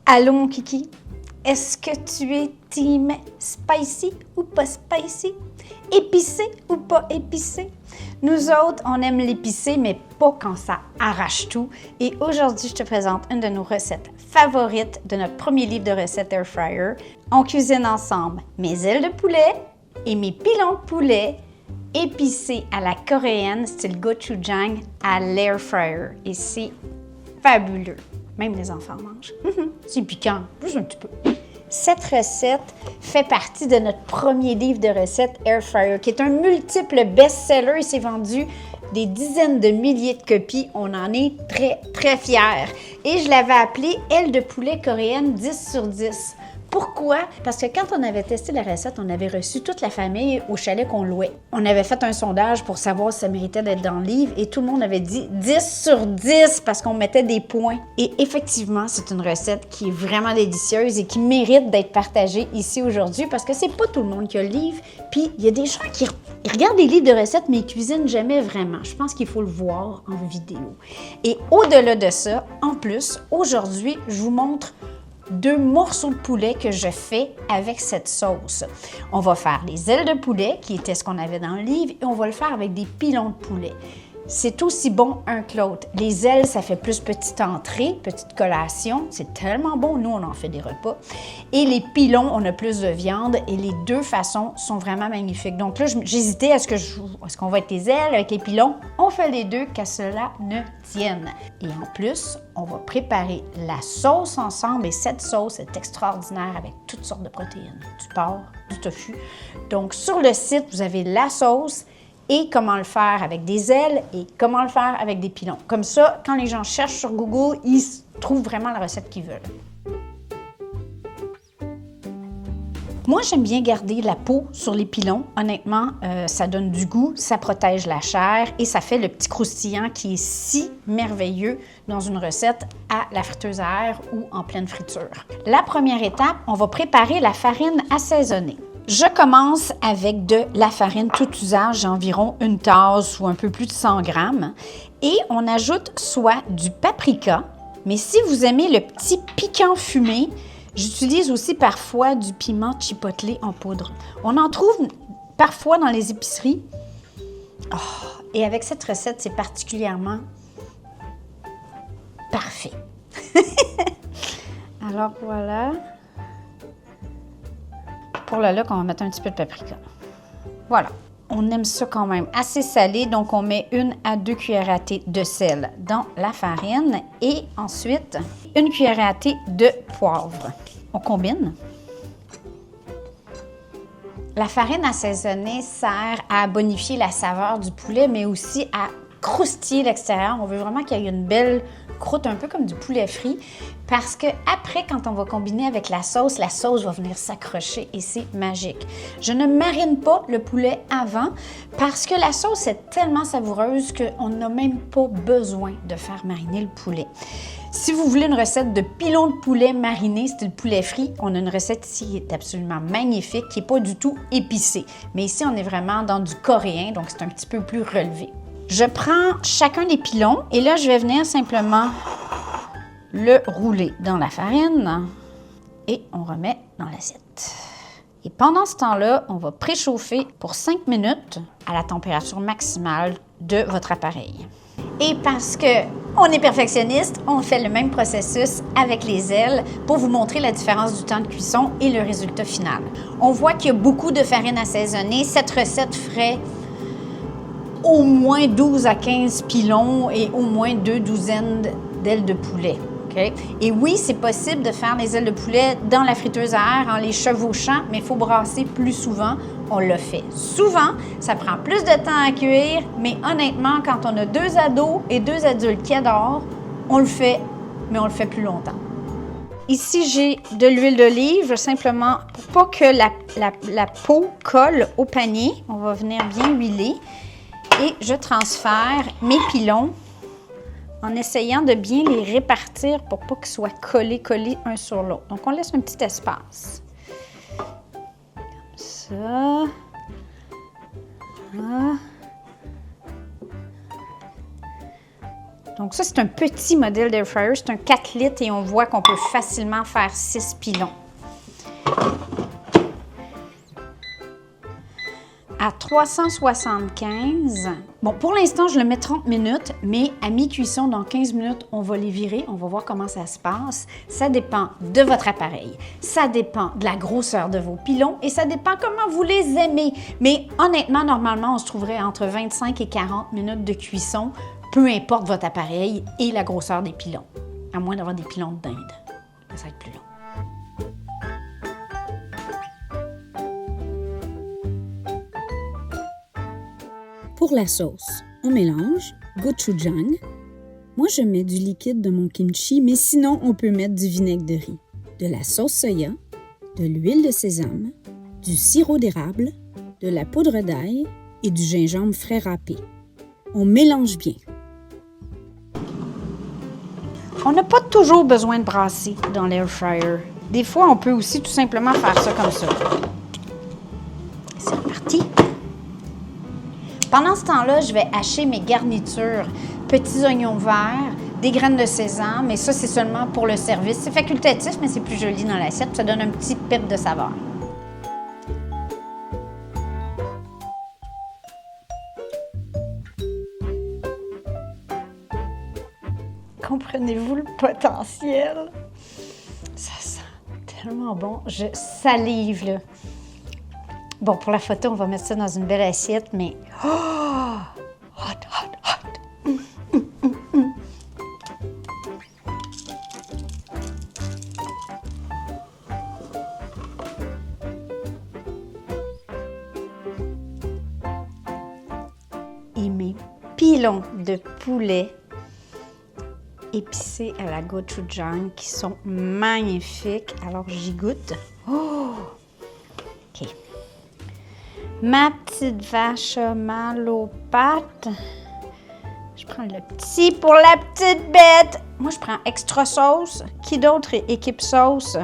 Allô mon kiki, est-ce que tu es team spicy ou pas spicy? Épicé ou pas épicé? Nous autres, on aime l'épicé, mais pas quand ça arrache tout. Et aujourd'hui, je te présente une de nos recettes favorites de notre premier livre de recettes Air Fryer. On cuisine ensemble mes ailes de poulet et mes pilons de poulet épicés à la coréenne, style gochujang à l'Air Fryer. Et c'est fabuleux. Même les enfants mangent. C'est piquant, juste un petit peu. Cette recette fait partie de notre premier livre de recettes Air Fryer, qui est un multiple best-seller. Il s'est vendu des dizaines de milliers de copies. On en est très, très fiers. Et je l'avais appelé « Aile de poulet coréenne 10 sur 10 ». Pourquoi? Parce que quand on avait testé la recette, on avait reçu toute la famille au chalet qu'on louait. On avait fait un sondage pour savoir si ça méritait d'être dans le livre et tout le monde avait dit 10 sur 10 parce qu'on mettait des points. Et effectivement, c'est une recette qui est vraiment délicieuse et qui mérite d'être partagée ici aujourd'hui parce que c'est pas tout le monde qui a le livre. Puis il y a des gens qui regardent des livres de recettes mais ils cuisinent jamais vraiment. Je pense qu'il faut le voir en vidéo. Et au-delà de ça, en plus, aujourd'hui, je vous montre 2 morceaux de poulet que je fais avec cette sauce. On va faire les ailes de poulet, qui était ce qu'on avait dans le livre, et on va le faire avec des pilons de poulet. C'est aussi bon un que l'autre. Les ailes, ça fait plus petite entrée, petite collation. C'est tellement bon. Nous, on en fait des repas. Et les pilons, on a plus de viande et les deux façons sont vraiment magnifiques. Donc là, j'hésitais, est-ce qu'on va être les ailes avec les pilons? On fait les deux, qu'à cela ne tienne. Et en plus, on va préparer la sauce ensemble et cette sauce est extraordinaire avec toutes sortes de protéines. Du porc, du tofu. Donc, sur le site, vous avez la sauce et comment le faire avec des ailes et comment le faire avec des pilons. Comme ça, quand les gens cherchent sur Google, ils trouvent vraiment la recette qu'ils veulent. Moi, j'aime bien garder la peau sur les pilons. Honnêtement, ça donne du goût, ça protège la chair et ça fait le petit croustillant qui est si merveilleux dans une recette à la friteuse à air ou en pleine friture. La première étape, on va préparer la farine assaisonnée. Je commence avec de la farine tout usage, environ une tasse ou un peu plus de 100 grammes. Et on ajoute soit du paprika, mais si vous aimez le petit piquant fumé, j'utilise aussi parfois du piment chipotle en poudre. On en trouve parfois dans les épiceries. Oh, et avec cette recette, c'est particulièrement parfait. Alors voilà. Pour le look, on va mettre un petit peu de paprika. Voilà. On aime ça quand même assez salé, donc on met 1 à 2 cuillères à thé de sel dans la farine et ensuite 1 cuillère à thé de poivre. On combine. La farine assaisonnée sert à bonifier la saveur du poulet, mais aussi à croustiller l'extérieur. On veut vraiment qu'il y ait une belle croûte, un peu comme du poulet frit, parce que après, quand on va combiner avec la sauce va venir s'accrocher et c'est magique. Je ne marine pas le poulet avant parce que la sauce est tellement savoureuse qu'on n'a même pas besoin de faire mariner le poulet. Si vous voulez une recette de pilons de poulet mariné, style poulet frit, on a une recette ici qui est absolument magnifique, qui n'est pas du tout épicée. Mais ici, on est vraiment dans du coréen, donc c'est un petit peu plus relevé. Je prends chacun des pilons et là, je vais venir simplement le rouler dans la farine et on remet dans l'assiette. Et pendant ce temps-là, on va préchauffer pour 5 minutes à la température maximale de votre appareil. Et parce qu'on est perfectionniste, on fait le même processus avec les ailes pour vous montrer la différence du temps de cuisson et le résultat final. On voit qu'il y a beaucoup de farine assaisonnée. Cette recette ferait au moins 12 à 15 pilons et au moins 2 douzaines d'ailes de poulet. Okay? Et oui, c'est possible de faire les ailes de poulet dans la friteuse à air en les chevauchant, mais il faut brasser plus souvent. On le fait souvent, ça prend plus de temps à cuire, mais honnêtement, quand on a 2 ados et 2 adultes qui adorent, on le fait, mais on le fait plus longtemps. Ici, j'ai de l'huile d'olive, simplement pour pas que la peau colle au panier. On va venir bien huiler. Et je transfère mes pilons en essayant de bien les répartir pour pas qu'ils soient collés un sur l'autre. Donc, on laisse un petit espace. Comme ça. Voilà. Donc ça, c'est un petit modèle d'air fryer. C'est un 4 litres et on voit qu'on peut facilement faire 6 pilons. À 375. Bon, pour l'instant, je le mets 30 minutes, mais à mi-cuisson, dans 15 minutes, on va les virer. On va voir comment ça se passe. Ça dépend de votre appareil. Ça dépend de la grosseur de vos pilons et ça dépend comment vous les aimez. Mais honnêtement, normalement, on se trouverait entre 25 et 40 minutes de cuisson, peu importe votre appareil et la grosseur des pilons. À moins d'avoir des pilons de dinde. Ça va être plus long. Pour la sauce, on mélange gochujang. Moi, je mets du liquide de mon kimchi, mais sinon, on peut mettre du vinaigre de riz, de la sauce soya, de l'huile de sésame, du sirop d'érable, de la poudre d'ail et du gingembre frais râpé. On mélange bien. On n'a pas toujours besoin de brasser dans l'air fryer. Des fois, on peut aussi tout simplement faire ça comme ça. C'est reparti. Pendant ce temps-là, je vais hacher mes garnitures. Petits oignons verts, des graines de sésame, et ça, c'est seulement pour le service. C'est facultatif, mais c'est plus joli dans l'assiette. Ça donne un petit pep de saveur. Comprenez-vous le potentiel? Ça sent tellement bon. Je salive, là. Bon, pour la photo, on va mettre ça dans une belle assiette, mais... Oh! Hot, hot, hot! Et mes pilons de poulet épicés à la gochujang qui sont magnifiques. Alors, j'y goûte. Oh! OK. Ma petite vache mal aux pattes. Je prends le petit pour la petite bête. Moi, je prends extra sauce. Qui d'autre est équipe sauce?